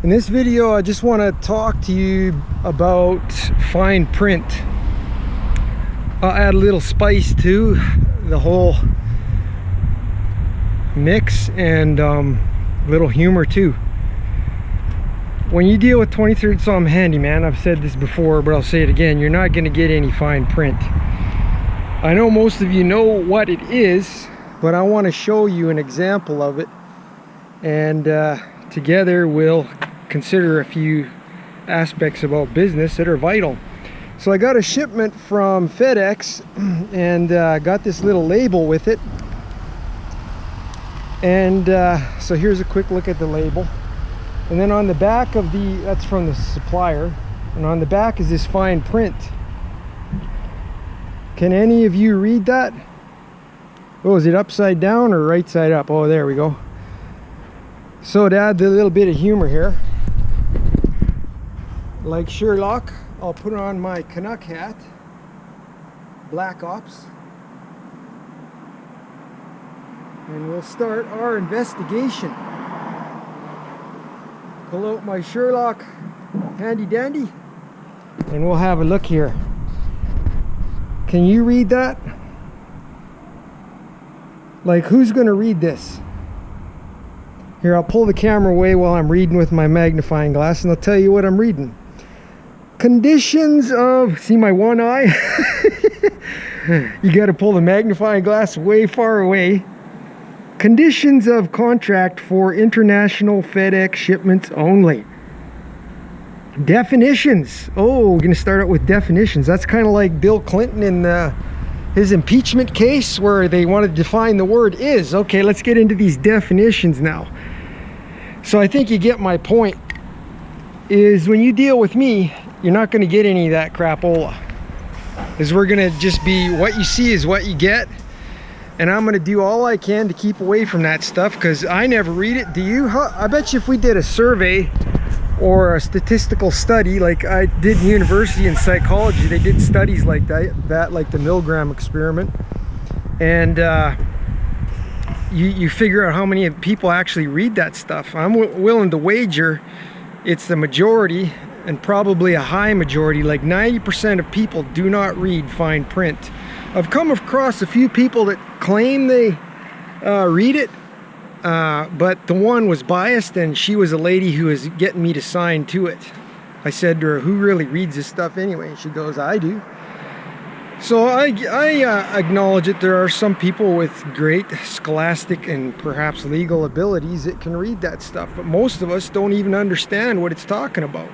In this video, I just want to talk to you about fine print. I'll add a little spice to the whole mix and little humor too. When you deal with 23rd Psalm Handyman, I've said this before, but I'll say it again, you're not going to get any fine print. I know most of you know what it is, but I want to show you an example of it, and together we'll consider a few aspects about business that are vital. So I got a shipment from FedEx and got this little label with it, and so here's a quick look at the label. And then on the back of that's from the supplier, and on the back is this fine print. Can any of you read that? Oh, is it upside down or right side up? Oh, there we go. So to add a little bit of humor here, like Sherlock, I'll put on my Canuck hat, Black Ops, and we'll start our investigation. Pull out my Sherlock handy dandy, and we'll have a look here. Can you read that? Like, who's going to read this? Here, I'll pull the camera away while I'm reading with my magnifying glass, and I'll tell you what I'm reading. Conditions of, see my one eye? You got to pull the magnifying glass way far away. Conditions of contract for international FedEx shipments only. Definitions. Oh, we're going to start out with definitions. That's kind of like Bill Clinton in his impeachment case, where they wanted to define the word is. Okay, let's get into these definitions now. So I think you get my point. Is when you deal with me, you're not going to get any of that crapola. Is we're going to just be, what you see is what you get. And I'm going to do all I can to keep away from that stuff, because I never read it. Do you? I bet you if we did a survey or a statistical study like I did in university in psychology, they did studies like that like the Milgram experiment, and you figure out how many people actually read that stuff. I'm willing to wager it's the majority, and probably a high majority, like 90% of people do not read fine print. I've come across a few people that claim they read it, but the one was biased, and she was a lady who was getting me to sign to it. I said to her, who really reads this stuff anyway? And she goes, I do. So I acknowledge that there are some people with great scholastic and perhaps legal abilities that can read that stuff, but most of us don't even understand what it's talking about.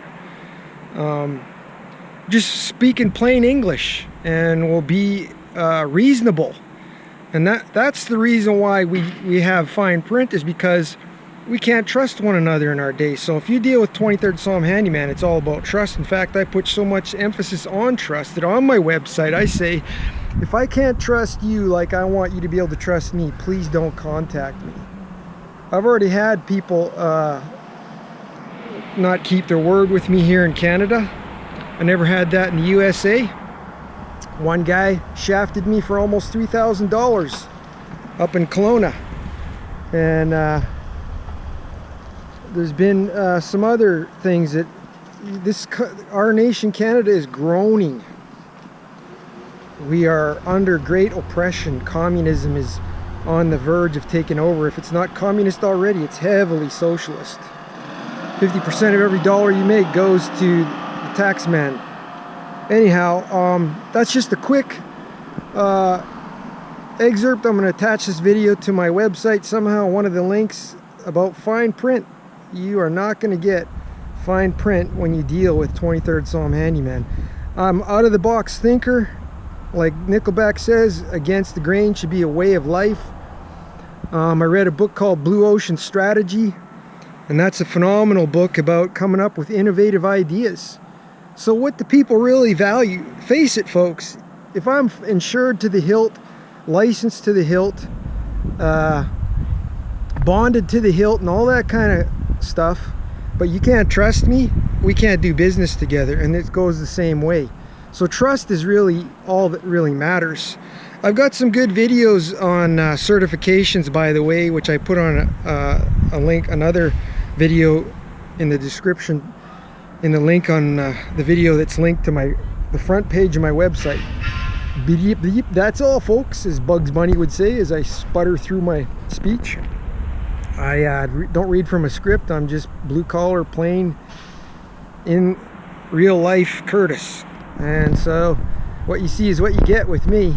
Just speak in plain English and we'll be reasonable. And that's the reason why we have fine print, is because we can't trust one another in our day. So if you deal with 23rd Psalm Handyman, it's all about trust. In fact, I put so much emphasis on trust that on my website I say, if I can't trust you like I want you to be able to trust me, please don't contact me. I've already had people not keep their word with me here in Canada. I never had that in the USA. One guy shafted me for almost $3,000 up in Kelowna, and there's been some other things that our nation Canada is groaning. We are under great oppression. Communism is on the verge of taking over. If it's not communist already, it's heavily socialist. 50% of every dollar you make goes to the tax man. Anyhow, that's just a quick excerpt. I'm going to attach this video to my website somehow, one of the links about fine print. You are not going to get fine print when you deal with 23rd Psalm Handyman. I'm out of the box thinker. Like Nickelback says, against the grain should be a way of life. I read a book called Blue Ocean Strategy, and that's a phenomenal book about coming up with innovative ideas. So what do people really value? Face it, folks, if I'm insured to the hilt, licensed to the hilt, bonded to the hilt and all that kind of stuff, but you can't trust me, we can't do business together. And it goes the same way. So trust is really all that really matters. I've got some good videos on certifications, by the way, which I put on a link, another video in the description, in the link on the video that's linked to the front page of my website. Beep, beep. That's all, folks, as Bugs Bunny would say as I sputter through my speech. I don't read from a script. I'm just blue collar, plain, in real life Curtis. And so what you see is what you get with me.